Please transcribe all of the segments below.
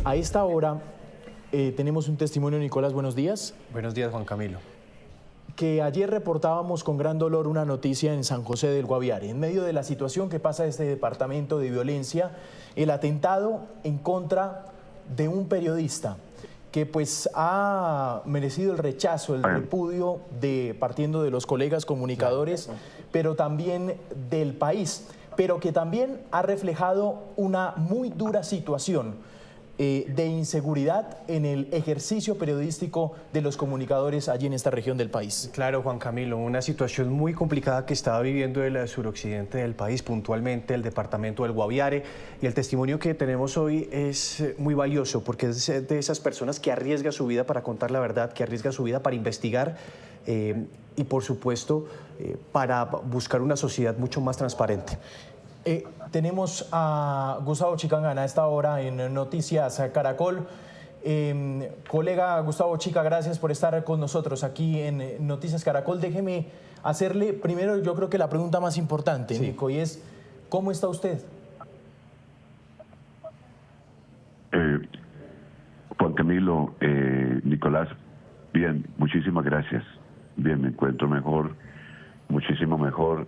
A esta hora tenemos un testimonio, Nicolás, buenos días. Buenos días, Juan Camilo. Que ayer reportábamos con gran dolor una noticia en San José del Guaviare. En medio de la situación que pasa en este departamento de violencia, el atentado en contra de un periodista que pues ha merecido el rechazo, el repudio partiendo de los colegas comunicadores, pero también del país, pero que también ha reflejado una muy dura situación de inseguridad en el ejercicio periodístico de los comunicadores allí en esta región del país. Claro, Juan Camilo, una situación muy complicada que estaba viviendo el suroccidente del país, puntualmente el departamento del Guaviare, y el testimonio que tenemos hoy es muy valioso porque es de esas personas que arriesgan su vida para contar la verdad, que arriesgan su vida para investigar y por supuesto para buscar una sociedad mucho más transparente. Tenemos a Gustavo Chicangana a esta hora en Noticias Caracol. Colega Gustavo Chica, gracias por estar con nosotros aquí en Noticias Caracol. Déjeme hacerle primero, yo creo que la pregunta más importante, sí, Nico, y es, ¿cómo está usted? Juan Camilo, Nicolás, bien, muchísimas gracias. Bien, me encuentro mejor, muchísimo mejor.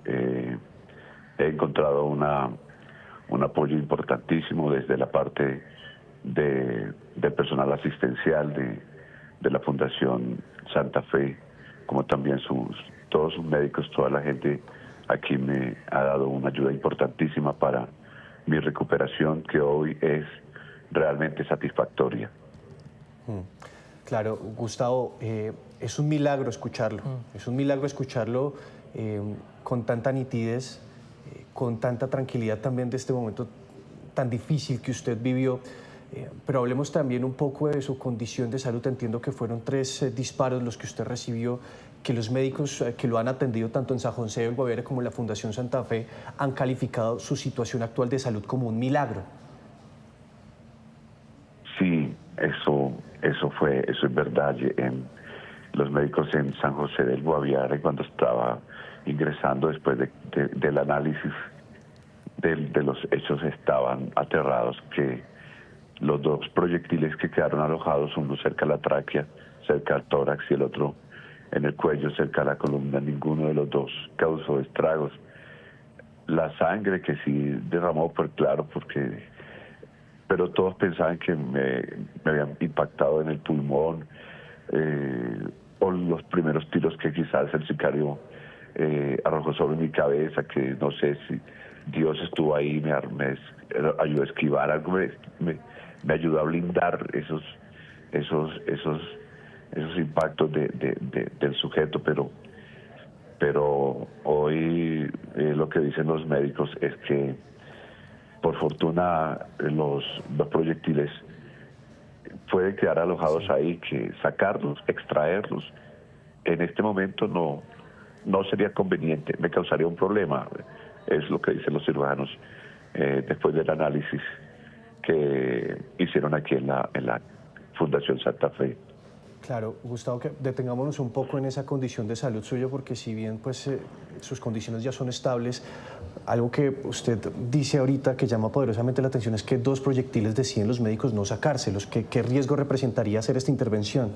He encontrado un apoyo importantísimo desde la parte de personal asistencial de la Fundación Santa Fe, como también todos sus médicos, toda la gente aquí me ha dado una ayuda importantísima para mi recuperación, que hoy es realmente satisfactoria. Claro, Gustavo, es un milagro escucharlo, es un milagro escucharlo con tanta nitidez, con tanta tranquilidad también de este momento tan difícil que usted vivió. Pero hablemos también un poco de su condición de salud. Entiendo que fueron 3 disparos los que usted recibió, que los médicos que lo han atendido tanto en San José del Guaviare como en la Fundación Santa Fe han calificado su situación actual de salud como un milagro. Sí, eso es verdad. Los médicos en San José del Guaviare, cuando estaba ingresando después del análisis de los hechos, estaban aterrados que los 2 proyectiles que quedaron alojados, uno cerca a la tráquea, cerca al tórax, y el otro en el cuello, cerca a la columna, ninguno de los 2 causó estragos. La sangre que sí derramó, pues claro, pero todos pensaban que me habían impactado en el pulmón, o los primeros tiros que quizás el sicario arrojó sobre mi cabeza, que no sé si Dios estuvo ahí, me ayudó a esquivar algo, me ayudó a blindar esos impactos del sujeto, pero hoy lo que dicen los médicos es que por fortuna los proyectiles pueden quedar alojados ahí, que sacarlos, extraerlos en este momento no sería conveniente, me causaría un problema, es lo que dicen los cirujanos después del análisis que hicieron aquí en la Fundación Santa Fe. Claro, Gustavo, que detengámonos un poco en esa condición de salud suya, porque si bien pues sus condiciones ya son estables, algo que usted dice ahorita que llama poderosamente la atención es que 2 proyectiles deciden los médicos no sacárselos. ¿Qué riesgo representaría hacer esta intervención?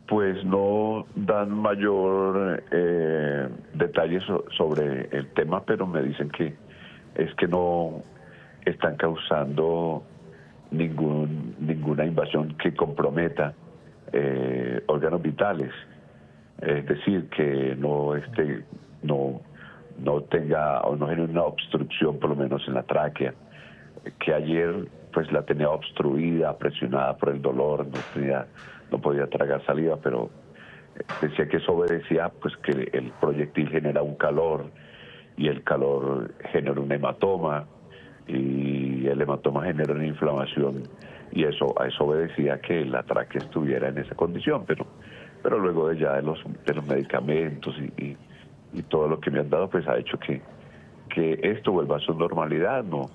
Pues no dan mayor detalles sobre el tema, pero me dicen que no están causando ninguna invasión que comprometa órganos vitales. Es decir, que no tenga o no genere una obstrucción, por lo menos en la tráquea, que ayer pues la tenía obstruida, presionada por el dolor, no podía tragar saliva, pero decía que eso obedecía pues que el proyectil genera un calor y el calor genera un hematoma y el hematoma genera una inflamación, y a eso obedecía que la tráquea estuviera en esa condición, pero luego de los medicamentos y todo lo que me han dado, pues ha hecho que esto vuelva a su normalidad. No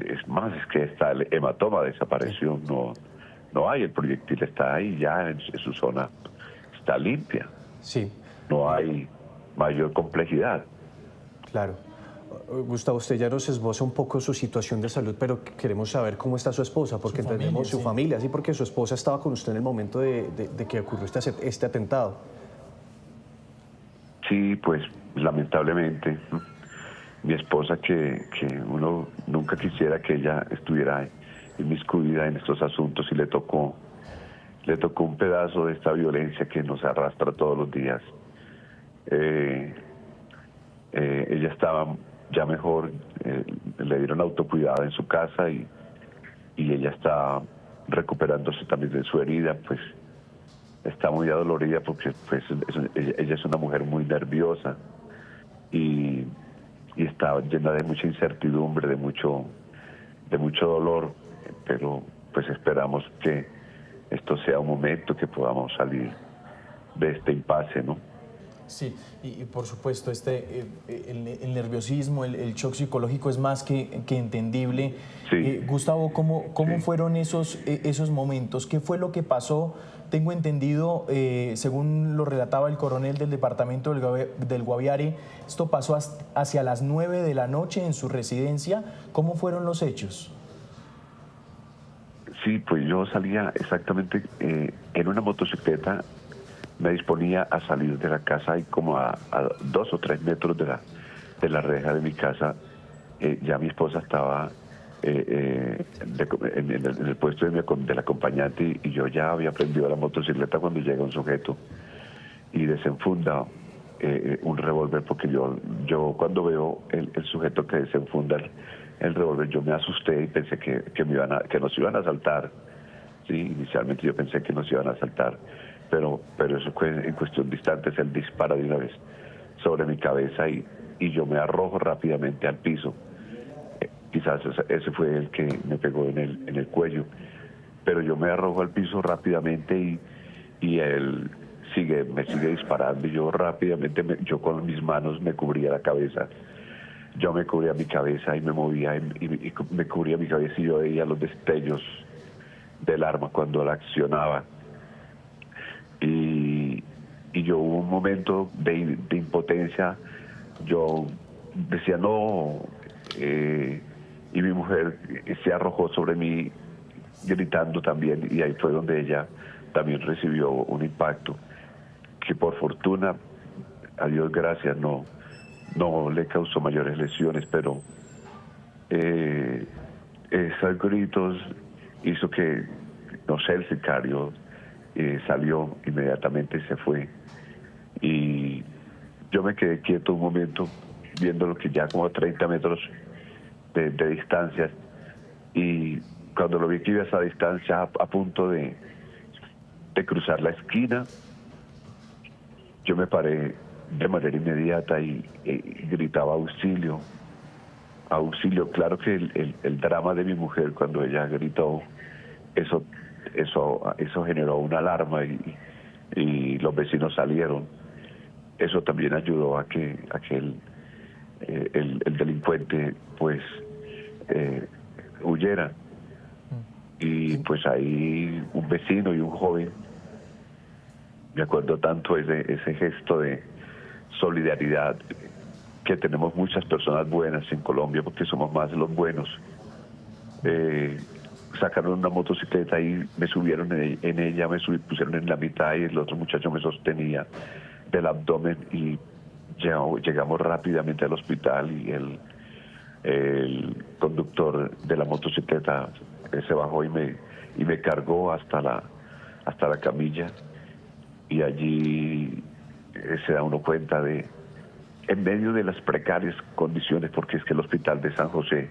es más, es que el hematoma desapareció, no hay, el proyectil está ahí ya en su zona, está limpia. Sí. No hay mayor complejidad. Claro. Gustavo, usted ya nos esboza un poco su situación de salud, pero queremos saber cómo está su esposa, porque entendemos su familia, sí, porque su esposa estaba con usted en el momento de que ocurrió este atentado. Sí, pues lamentablemente, mi esposa, que uno nunca quisiera que ella estuviera inmiscuida en estos asuntos, y le tocó un pedazo de esta violencia que nos arrastra todos los días. Ella estaba ya mejor, le dieron autocuidado en su casa y ella está recuperándose también de su herida, pues está muy adolorida porque pues, ella es una mujer muy nerviosa y está llena de mucha incertidumbre, de mucho dolor, pero pues esperamos que esto sea un momento que podamos salir de este impasse, ¿no? Sí, y por supuesto el nerviosismo, el shock psicológico es más que entendible. Sí. Gustavo, ¿cómo fueron esos momentos? ¿Qué fue lo que pasó? Tengo entendido, según lo relataba el coronel del departamento del Guaviare, esto pasó hacia las 9 de la noche en su residencia. ¿Cómo fueron los hechos? Sí, pues yo salía exactamente en una motocicleta. Me disponía a salir de la casa y como a 2 o 3 metros de la reja de mi casa, ya mi esposa estaba en el puesto del acompañante, y yo ya había prendido la motocicleta cuando llega un sujeto y desenfunda un revólver, porque yo cuando veo el sujeto que desenfunda el revólver, yo me asusté y pensé que nos iban a asaltar. Sí, inicialmente yo pensé que nos iban a asaltar. Pero eso fue en cuestión de instantes. Él dispara de una vez sobre mi cabeza y yo me arrojo rápidamente al piso. Quizás ese fue el que me pegó en el cuello, pero yo me arrojo al piso rápidamente y él me sigue disparando, y yo rápidamente, yo con mis manos me cubría la cabeza. Yo me cubría mi cabeza y me movía y me cubría mi cabeza, y yo veía los destellos del arma cuando la accionaba. Y yo hubo un momento de impotencia, yo decía no, y mi mujer se arrojó sobre mí gritando también, y ahí fue donde ella también recibió un impacto que por fortuna, a Dios gracias, no le causó mayores lesiones, pero esos gritos hizo que, no sé, el sicario salió inmediatamente y se fue, y yo me quedé quieto un momento viendo lo que ya como a 30 metros de distancia, y cuando lo vi que iba a esa distancia, a punto de cruzar la esquina, yo me paré de manera inmediata y gritaba auxilio, auxilio. Claro que el drama de mi mujer cuando ella gritó, eso generó una alarma y los vecinos salieron. Eso también ayudó a que el delincuente pues huyera. Y pues ahí un vecino y un joven, me acuerdo tanto ese gesto de solidaridad, que tenemos muchas personas buenas en Colombia porque somos más de los buenos. Sacaron una motocicleta y me subieron en ella, pusieron en la mitad, y el otro muchacho me sostenía del abdomen, y llegamos rápidamente al hospital, y el conductor de la motocicleta se bajó y me cargó hasta la camilla, y allí se da uno cuenta en medio de las precarias condiciones, porque es que el hospital de San José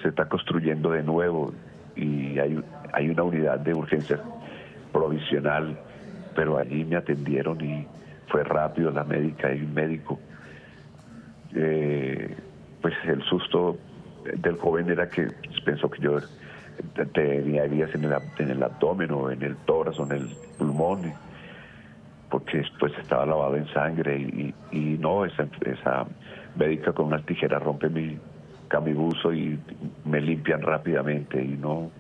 se está construyendo de nuevo y hay una unidad de urgencias provisional, pero allí me atendieron y fue rápido la médica y un médico. Pues el susto del joven era que pensó que yo tenía heridas en el abdomen o en el tórax o en el pulmón, porque después estaba lavado en sangre, y no, esa médica con unas tijeras rompe mi camibuzo y me limpian rápidamente, y no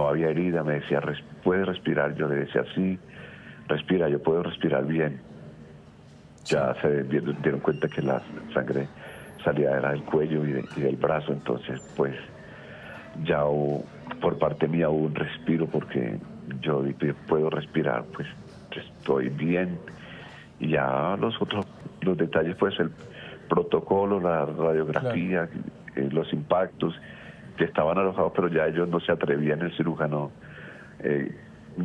había herida. Me decía, ¿puede respirar? Yo le decía, sí, respira, yo puedo respirar bien. Ya se dieron cuenta que la sangre salida era del cuello y del brazo, entonces pues ya por parte mía hubo un respiro porque yo puedo respirar, pues estoy bien. Y ya los detalles, pues el protocolo, la radiografía, los impactos que estaban alojados, pero ya ellos no se atrevían, el cirujano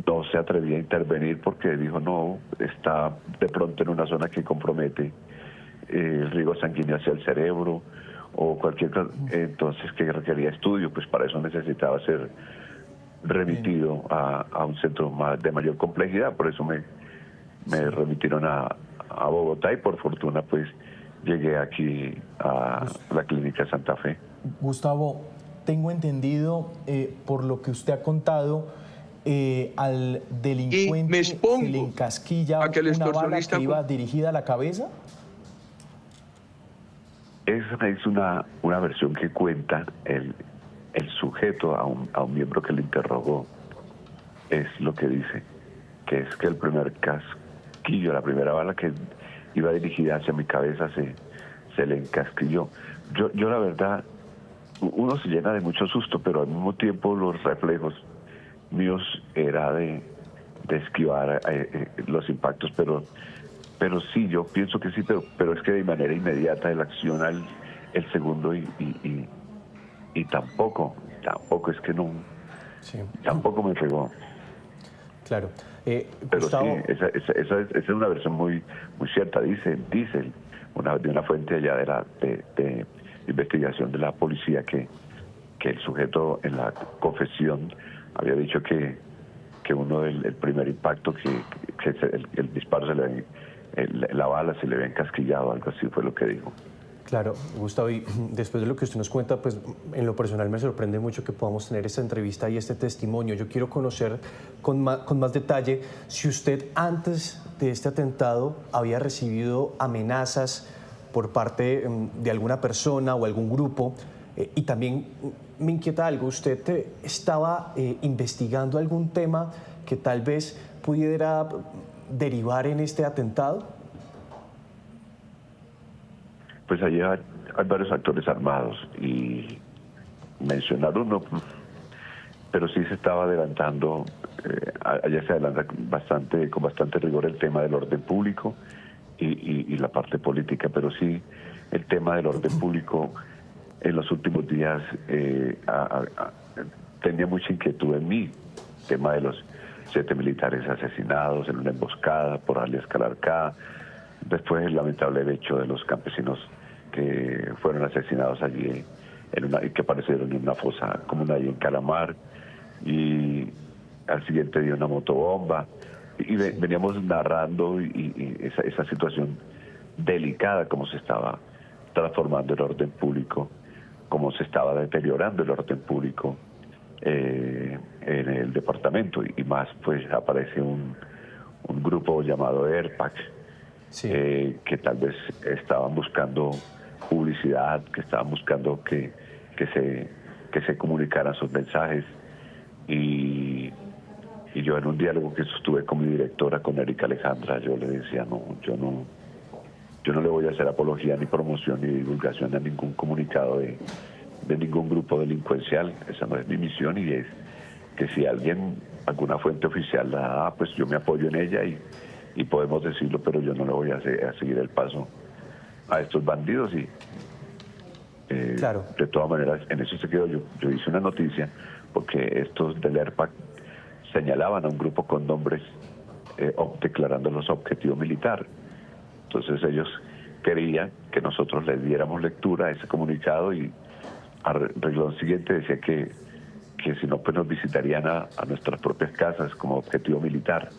no se atrevía a intervenir porque dijo no, está de pronto en una zona que compromete el riego sanguíneo hacia el cerebro o cualquier cosa, entonces que requería estudio, pues para eso necesitaba ser remitido a un centro de mayor complejidad, por eso me remitieron a Bogotá y por fortuna pues llegué aquí a la Clínica Santa Fe. Gustavo, tengo entendido por lo que usted ha contado, al delincuente se le encasquilla una bala que iba dirigida a la cabeza. Esa es una versión que cuenta el sujeto a un miembro que le interrogó. Es lo que dice, que es que el primer casquillo, la primera bala que iba dirigida hacia mi cabeza se le encasquilló. Yo la verdad, uno se llena de mucho susto, pero al mismo tiempo los reflejos míos era de esquivar los impactos, pero sí, yo pienso que sí, pero es que de manera inmediata de la acción el segundo y tampoco es que no, tampoco me pegó. Claro. Pero Gustavo... sí, esa es una versión muy cierta, dice de una fuente allá de investigación de la policía que el sujeto en la confesión había dicho que el primer impacto, que el disparo la bala se le había encasquillado, algo así fue lo que dijo. Claro, Gustavo, y después de lo que usted nos cuenta, pues en lo personal me sorprende mucho que podamos tener esta entrevista y este testimonio. Yo quiero conocer con más detalle si usted antes de este atentado había recibido amenazas por parte de alguna persona o algún grupo. Y también me inquieta algo, ¿usted estaba investigando algún tema que tal vez pudiera derivar en este atentado? Pues allá hay varios actores armados y mencionar uno, pero sí se estaba adelantando, allá se adelanta con bastante rigor el tema del orden público y la parte política, pero sí el tema del orden público en los últimos días tenía mucha inquietud en mí, el tema de los 7 militares asesinados en una emboscada por alias Calarcá, después el lamentable hecho de los campesinos que fueron asesinados allí y que aparecieron en una fosa común ahí en Calamar, y al siguiente día una motobomba, y veníamos narrando esa situación delicada, como se estaba transformando el orden público, cómo se estaba deteriorando el orden público en el departamento, y más pues aparece un grupo llamado ERPAC, que tal vez estaban buscando publicidad, que estaban buscando que se comunicaran sus mensajes, y yo en un diálogo que sostuve con mi directora, con Erika Alejandra, yo le decía, yo no le voy a hacer apología ni promoción ni divulgación a ningún comunicado de ningún grupo delincuencial, esa no es mi misión, y es que si alguna fuente oficial la da, pues yo me apoyo en ella y podemos decirlo, pero yo no le voy a seguir el paso a estos bandidos. Y claro. De todas maneras, en eso se quedó. Yo hice una noticia porque estos del ERPAC señalaban a un grupo con nombres declarándolos objetivo militar. Entonces ellos querían que nosotros les diéramos lectura a ese comunicado, y al renglón siguiente decía que si no, pues nos visitarían a nuestras propias casas como objetivo militar.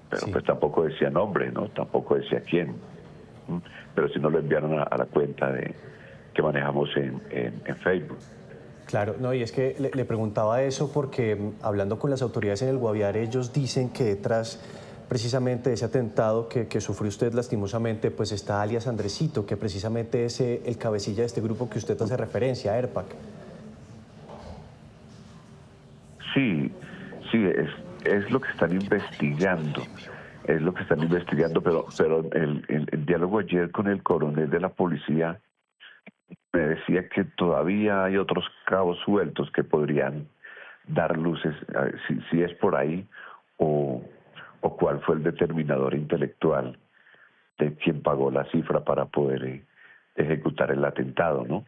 Pero pues tampoco decía nombre, ¿no? Tampoco decía quién. Pero si no, lo enviaron a la cuenta que manejamos en Facebook. Claro, no, y es que le preguntaba eso porque hablando con las autoridades en el Guaviare, ellos dicen que detrás precisamente de ese atentado que sufrió usted lastimosamente, pues está alias Andresito, que precisamente es el cabecilla de este grupo que usted hace referencia, ERPAC. Sí, es lo que están investigando. Es lo que están investigando, pero el diálogo ayer con el coronel de la policía me decía que todavía hay otros cabos sueltos que podrían dar luces, a ver si es por ahí o, o cuál fue el determinador intelectual de quien pagó la cifra para poder ejecutar el atentado, ¿no?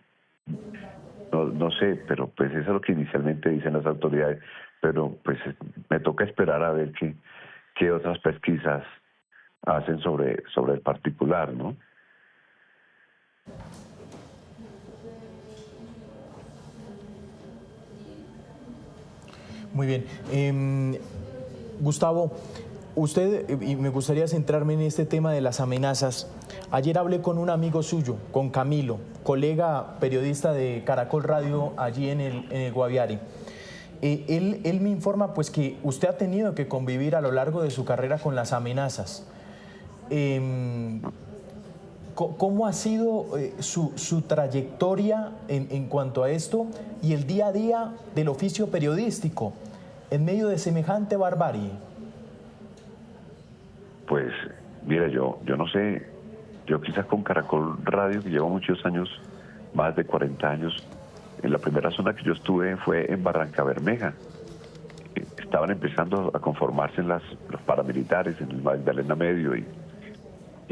No sé, pero pues eso es lo que inicialmente dicen las autoridades, pero pues me toca esperar a ver qué otras pesquisas hacen sobre el particular, ¿no? Muy bien. Gustavo, usted, y me gustaría centrarme en este tema de las amenazas. Ayer hablé con un amigo suyo, con Camilo, colega periodista de Caracol Radio allí en el Guaviare. Él me informa pues que usted ha tenido que convivir a lo largo de su carrera con las amenazas. ¿Cómo ha sido su trayectoria en cuanto a esto y el día a día del oficio periodístico en medio de semejante barbarie? Pues, mira, yo no sé, yo quizás con Caracol Radio, que llevo muchos años, más de 40 años, en la primera zona que yo estuve fue en Barranca Bermeja. Estaban empezando a conformarse los paramilitares en el Magdalena Medio y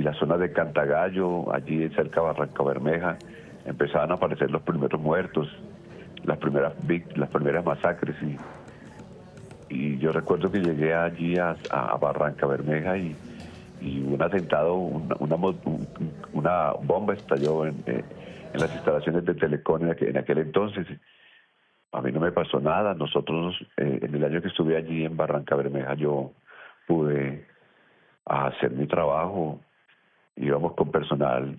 la zona de Cantagallo, allí cerca de Barranca Bermeja, empezaban a aparecer los primeros muertos, las primeras masacres. Y yo recuerdo que llegué allí a Barranca Bermeja y un atentado, una bomba estalló en las instalaciones de Telecom en aquel entonces. A mí no me pasó nada. Nosotros, en el año que estuve allí en Barranca Bermeja, yo pude hacer mi trabajo. Íbamos con personal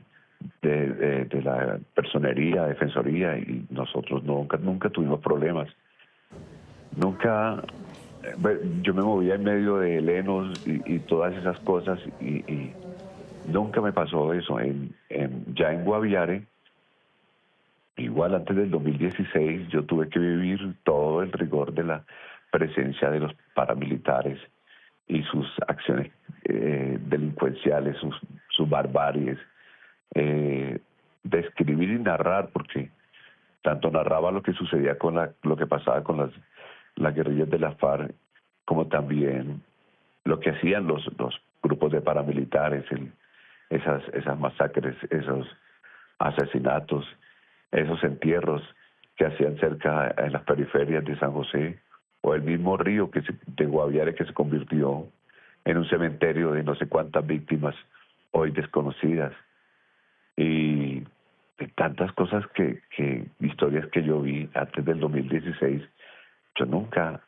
de la personería, defensoría, y nosotros nunca tuvimos problemas. Nunca, yo me movía en medio de helenos y todas esas cosas y nunca me pasó eso. Ya en Guaviare, igual antes del 2016, yo tuve que vivir todo el rigor de la presencia de los paramilitares y sus acciones delincuenciales, sus barbaries, describir y narrar, porque tanto narraba lo que sucedía lo que pasaba con las guerrillas de la FARC, como también lo que hacían los grupos de paramilitares, esas masacres, esos asesinatos, esos entierros que hacían cerca en las periferias de San José, o el mismo río de Guaviare que se convirtió en un cementerio de no sé cuántas víctimas hoy desconocidas. Y de tantas cosas historias que yo vi antes del 2016, yo nunca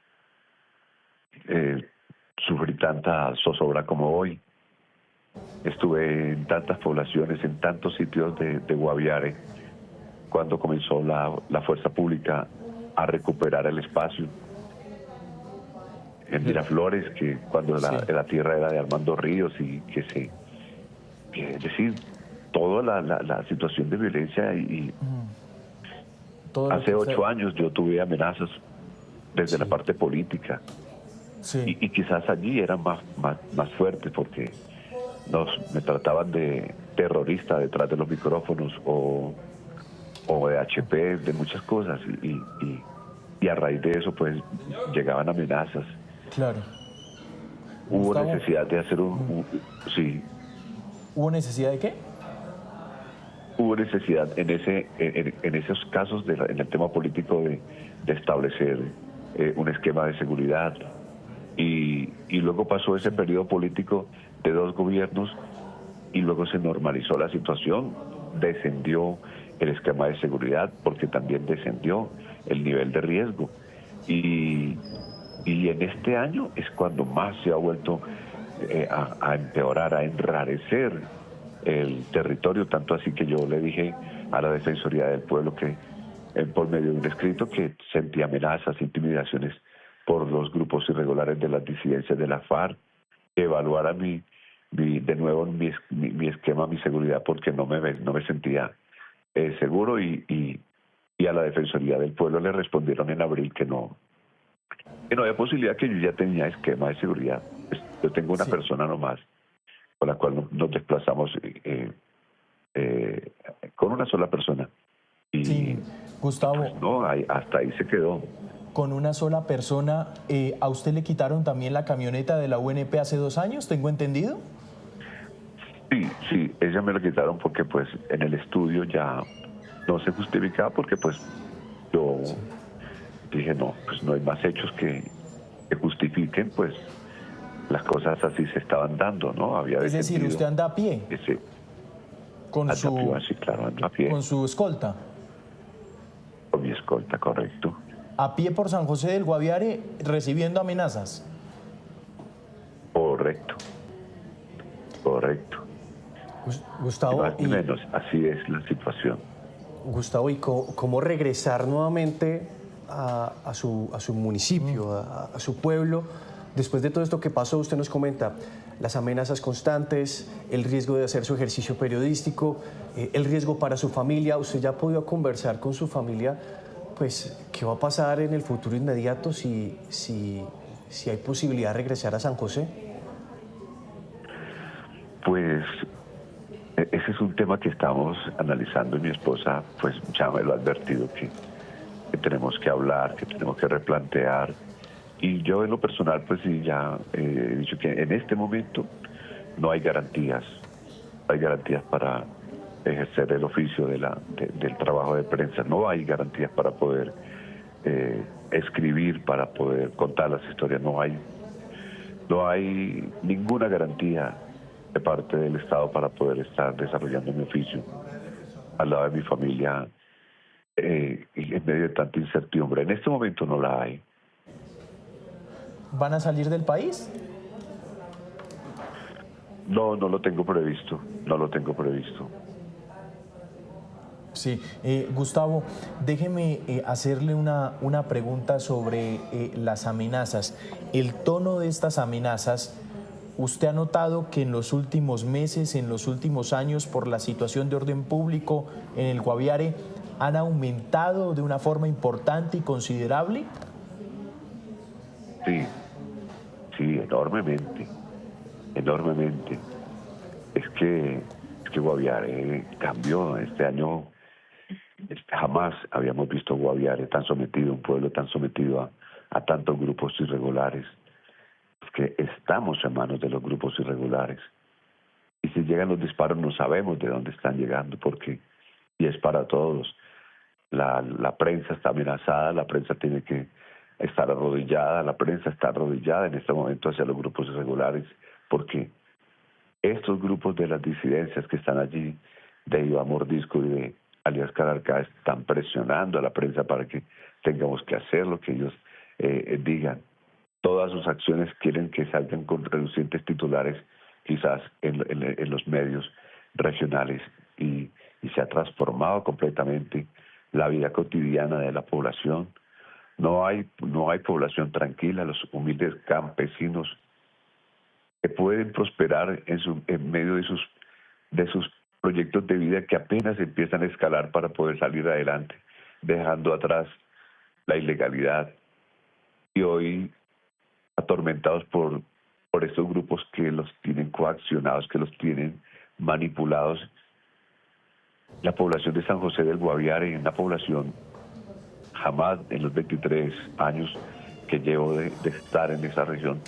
sufrí tanta zozobra como hoy. Estuve en tantas poblaciones, en tantos sitios de Guaviare, cuando comenzó la fuerza pública a recuperar el espacio. En Miraflores, que cuando la tierra era de Armando Ríos y es decir, toda la situación de violencia hace 8 años yo tuve amenazas desde la parte política y quizás allí eran más fuertes porque me trataban de terrorista detrás de los micrófonos o de HP, de muchas cosas y a raíz de eso pues llegaban amenazas. Claro. Hubo Gustavo, necesidad de hacer sí. ¿Hubo necesidad de qué? Hubo necesidad en esos casos, en el tema político, de establecer un esquema de seguridad. Y luego pasó ese periodo político de 2 gobiernos y luego se normalizó la situación, descendió el esquema de seguridad porque también descendió el nivel de riesgo. Y en este año es cuando más se ha vuelto a empeorar, a enrarecer el territorio, tanto así que yo le dije a la Defensoría del Pueblo que por medio de un escrito que sentía amenazas, intimidaciones por los grupos irregulares de las disidencias de la FARC, que evaluara de nuevo mi esquema, mi seguridad, porque no me sentía seguro y a la Defensoría del Pueblo le respondieron en abril que no había posibilidad, que yo ya tenía esquema de seguridad. Yo tengo una persona nomás con la cual nos desplazamos con una sola persona Y Sí, Gustavo, pues, no, hasta ahí se quedó. con una sola persona, ¿a usted le quitaron también la camioneta de la UNP hace 2 años, tengo entendido? Sí, sí, ella me lo quitaron porque pues en el estudio ya no se justificaba porque pues yo dije no, pues no hay más hechos que justifiquen pues las cosas así se estaban dando, ¿no? Había Es decir, defendido usted anda a pie ese con anda su, así, claro, ando a pie, con su escolta. con mi escolta, correcto, A pie por San José del Guaviare recibiendo amenazas. correcto, correcto. Ni Gustavo, más ni menos, así es la situación. ¿y cómo regresar nuevamente a su municipio, a su pueblo? Después de todo esto que pasó, usted nos comenta las amenazas constantes, el riesgo de hacer su ejercicio periodístico, el riesgo para su familia. ¿Usted ya ha podido conversar con su familia? Pues, ¿qué va a pasar en el futuro inmediato si hay posibilidad de regresar a San José? Pues ese es un tema que estamos analizando y mi esposa pues ya me lo ha advertido que tenemos que hablar, que tenemos que replantear. Y yo en lo personal pues sí ya he dicho que en este momento no hay garantías para ejercer el oficio del trabajo de prensa, no hay garantías para poder escribir, para poder contar las historias, no hay ninguna garantía de parte del Estado para poder estar desarrollando mi oficio al lado de mi familia y en medio de tanta incertidumbre. En este momento no la hay. ¿Van a salir del país? No, no lo tengo previsto, no lo tengo previsto. Sí, Gustavo, déjeme hacerle una pregunta sobre las amenazas. El tono de estas amenazas, ¿usted ha notado que en los últimos meses, en los últimos años, por la situación de orden público en el Guaviare, han aumentado de una forma importante y considerable? Sí, sí, enormemente, enormemente. Es que Guaviare cambió este año. Jamás habíamos visto Guaviare tan sometido, un pueblo tan sometido a tantos grupos irregulares. Es que estamos en manos de los grupos irregulares. Y si llegan los disparos no sabemos de dónde están llegando, porque, y es para todos. La prensa está amenazada, la prensa tiene que estar arrodillada, la prensa está arrodillada en este momento hacia los grupos irregulares, porque estos grupos de las disidencias que están allí, de Iván Mordisco y de alias Calarcá, están presionando a la prensa para que tengamos que hacer lo que ellos digan. Todas sus acciones quieren que salgan con relucientes titulares, quizás en los medios regionales, y se ha transformado completamente la vida cotidiana de la población. No hay población tranquila, los humildes campesinos que pueden prosperar en medio de sus proyectos de vida que apenas empiezan a escalar para poder salir adelante, dejando atrás la ilegalidad y hoy atormentados por estos grupos que los tienen coaccionados, que los tienen manipulados. La población de San José del Guaviare es una población jamás en los 23 años que llevo de estar en esa región,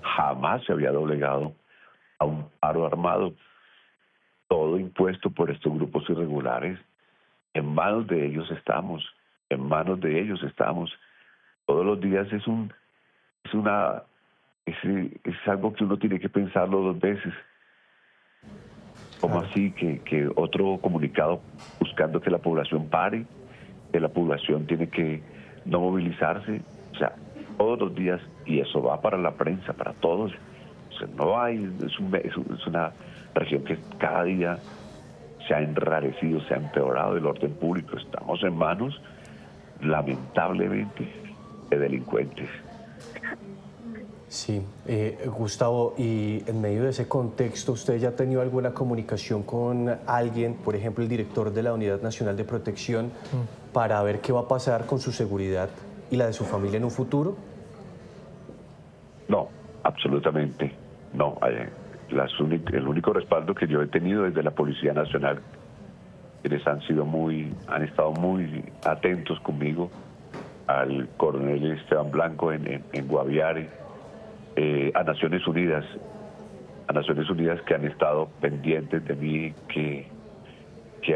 jamás se había doblegado a un paro armado, todo impuesto por estos grupos irregulares. En manos de ellos estamos, en manos de ellos estamos. Todos los días es algo que uno tiene que pensarlo dos veces. ¿Cómo así que otro comunicado buscando que la población pare, que la población tiene que no movilizarse? O sea, todos los días, y eso va para la prensa, para todos. O sea, no hay, es una región que cada día se ha enrarecido, se ha empeorado el orden público. Estamos en manos, lamentablemente, de delincuentes. Sí, Gustavo, y en medio de ese contexto, ¿usted ya ha tenido alguna comunicación con alguien, por ejemplo, el director de la Unidad Nacional de Protección, para ver qué va a pasar con su seguridad y la de su familia en un futuro? No, absolutamente no. El único respaldo que yo he tenido es de la Policía Nacional, quienes han estado muy atentos conmigo, al coronel Esteban Blanco en Guaviare, a Naciones Unidas que han estado pendientes de mí, que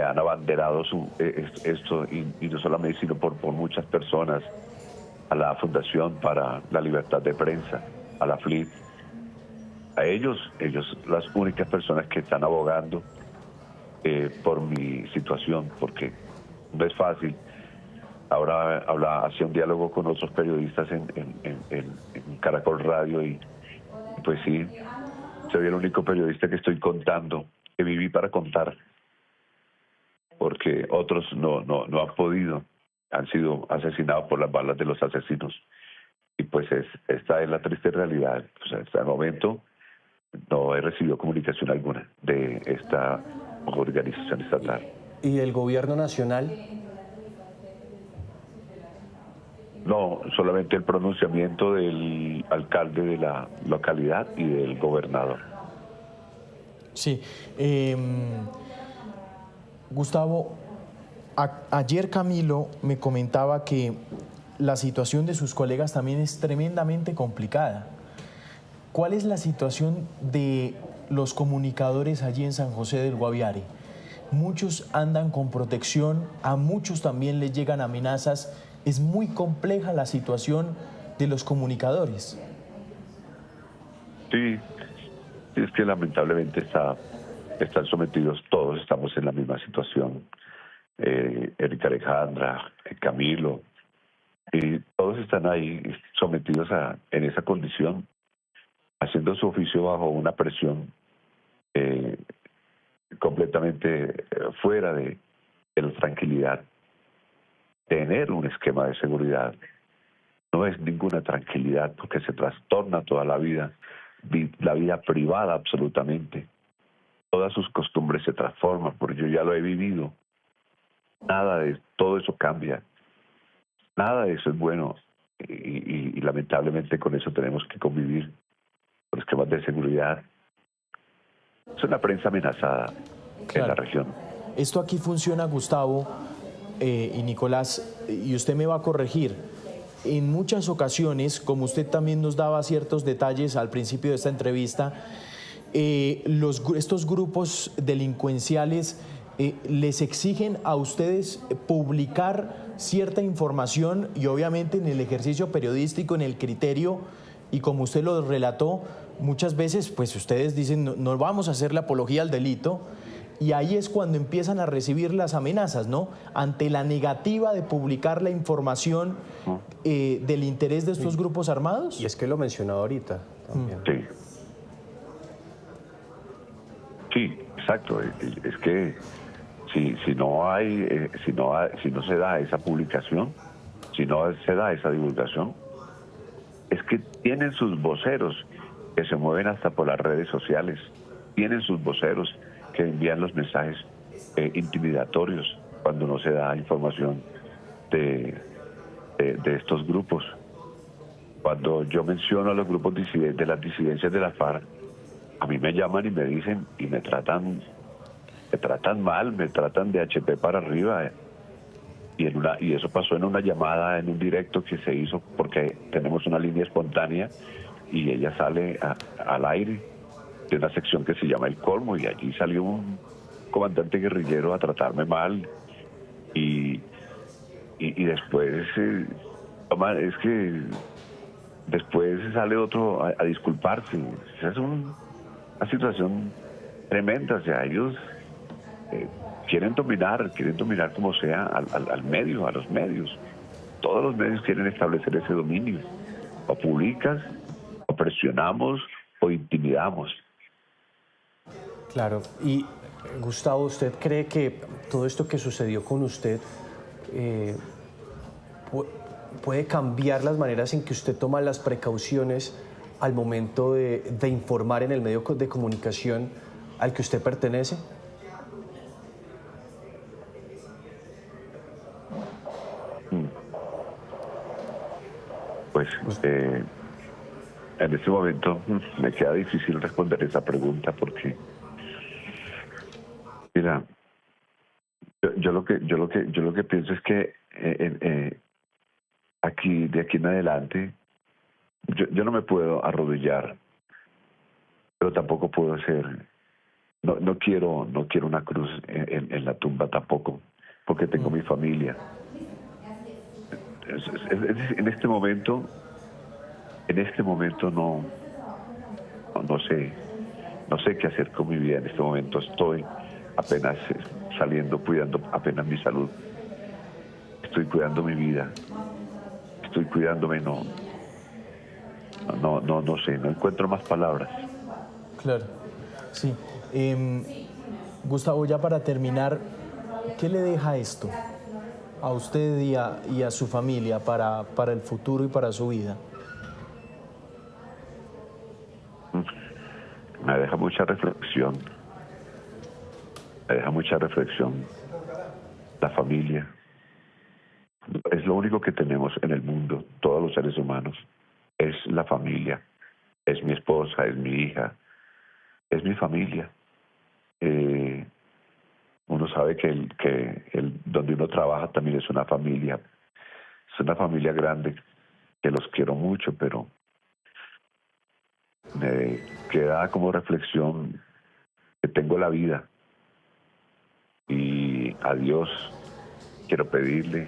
han abanderado esto, y no solamente, sino por muchas personas, a la Fundación para la Libertad de Prensa, a la FLIP, a ellos las únicas personas que están abogando por mi situación, porque no es fácil. Ahora hacía un diálogo con otros periodistas en Caracol Radio y pues sí, soy el único periodista que estoy contando, que viví para contar, porque otros no han podido, han sido asesinados por las balas de los asesinos. Y pues esta es la triste realidad. O sea, hasta el momento no he recibido comunicación alguna de esta organización estatal. ¿Y del gobierno nacional? No, solamente el pronunciamiento del alcalde de la localidad y del gobernador. Sí. Gustavo, ayer Camilo me comentaba que la situación de sus colegas también es tremendamente complicada. ¿Cuál es la situación de los comunicadores allí en San José del Guaviare? Muchos andan con protección, a muchos también les llegan amenazas. Es muy compleja la situación de los comunicadores. Sí, es que lamentablemente están sometidos, todos estamos en la misma situación. Erika Alejandra, Camilo, y todos están ahí sometidos en esa condición, haciendo su oficio bajo una presión completamente fuera de la tranquilidad. Tener un esquema de seguridad no es ninguna tranquilidad, porque se trastorna toda la vida privada absolutamente. Todas sus costumbres se transforman, porque yo ya lo he vivido. Nada de todo eso cambia. Nada de eso es bueno. Y lamentablemente con eso tenemos que convivir, con esquemas de seguridad. Es una prensa amenazada en la región. Esto aquí funciona, Gustavo y Nicolás, y usted me va a corregir. En muchas ocasiones, como usted también nos daba ciertos detalles al principio de esta entrevista, estos grupos delincuenciales les exigen a ustedes publicar cierta información y obviamente en el ejercicio periodístico, en el criterio, y como usted lo relató, muchas veces pues ustedes dicen no vamos a hacer la apología al delito, y ahí es cuando empiezan a recibir las amenazas, ¿no? Ante la negativa de publicar la información del interés de estos grupos armados. Y es que lo mencionaba ahorita también. Sí. Sí, exacto. Es que si no se da esa publicación, si no se da esa divulgación, es que tienen sus voceros que se mueven hasta por las redes sociales, tienen sus voceros que envían los mensajes intimidatorios cuando no se da información de estos grupos. Cuando yo menciono a los grupos de las disidencias de la FARC, a mí me llaman y me dicen, y me tratan mal, me tratan de HP para arriba. Y eso pasó en una llamada, en un directo que se hizo, porque tenemos una línea espontánea y ella sale al aire de una sección que se llama El Colmo, y allí salió un comandante guerrillero a tratarme mal y después es que después sale otro a disculparse. Esa es una situación tremenda. O sea, ellos quieren dominar como sea al medio, a los medios. Todos los medios quieren establecer ese dominio. O publicas, o presionamos, o intimidamos. Claro. Y Gustavo, ¿usted cree que todo esto que sucedió con usted puede cambiar las maneras en que usted toma las precauciones al momento de informar en el medio de comunicación al que usted pertenece? Pues en este momento me queda difícil responder esa pregunta porque, mira, yo lo que pienso es que de aquí en adelante, yo no me puedo arrodillar, pero tampoco puedo ser, no quiero una cruz en la tumba tampoco, porque tengo mi familia. En este momento no sé qué hacer con mi vida. En este momento estoy apenas saliendo, cuidando apenas mi salud. Estoy cuidando mi vida. Estoy cuidándome, no sé, no encuentro más palabras. Claro, sí. Gustavo, ya para terminar, ¿qué le deja esto a usted y a su familia para el futuro y para su vida? Me deja mucha reflexión. La familia. Es lo único que tenemos en el mundo, todos los seres humanos. Es la familia. Es mi esposa, es mi hija, es mi familia. Uno sabe que donde uno trabaja también es una familia. Es una familia grande, que los quiero mucho, pero me queda como reflexión que tengo la vida. Y a Dios quiero pedirle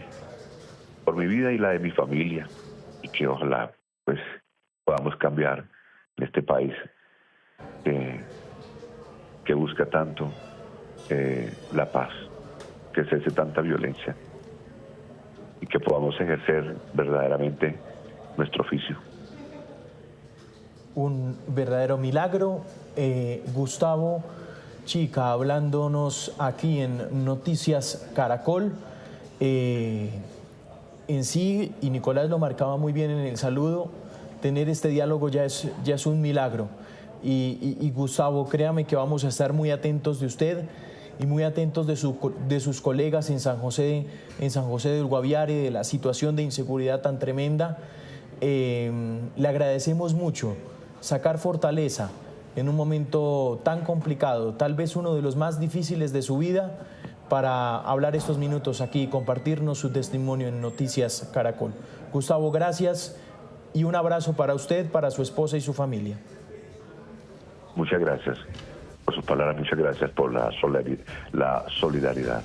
por mi vida y la de mi familia, y que ojalá pues podamos cambiar en este país que busca tanto la paz, que cese tanta violencia y que podamos ejercer verdaderamente nuestro oficio. Un verdadero milagro. Gustavo Chica, hablándonos aquí en Noticias Caracol. En sí, y Nicolás lo marcaba muy bien en el saludo, tener este diálogo ya es un milagro. Y Gustavo, créame que vamos a estar muy atentos de usted y muy atentos de sus colegas en San José del Guaviare, de la situación de inseguridad tan tremenda. Le agradecemos mucho sacar fortaleza en un momento tan complicado, tal vez uno de los más difíciles de su vida, para hablar estos minutos aquí y compartirnos su testimonio en Noticias Caracol. Gustavo, gracias y un abrazo para usted, para su esposa y su familia. Muchas gracias por sus palabras, muchas gracias por la solidaridad.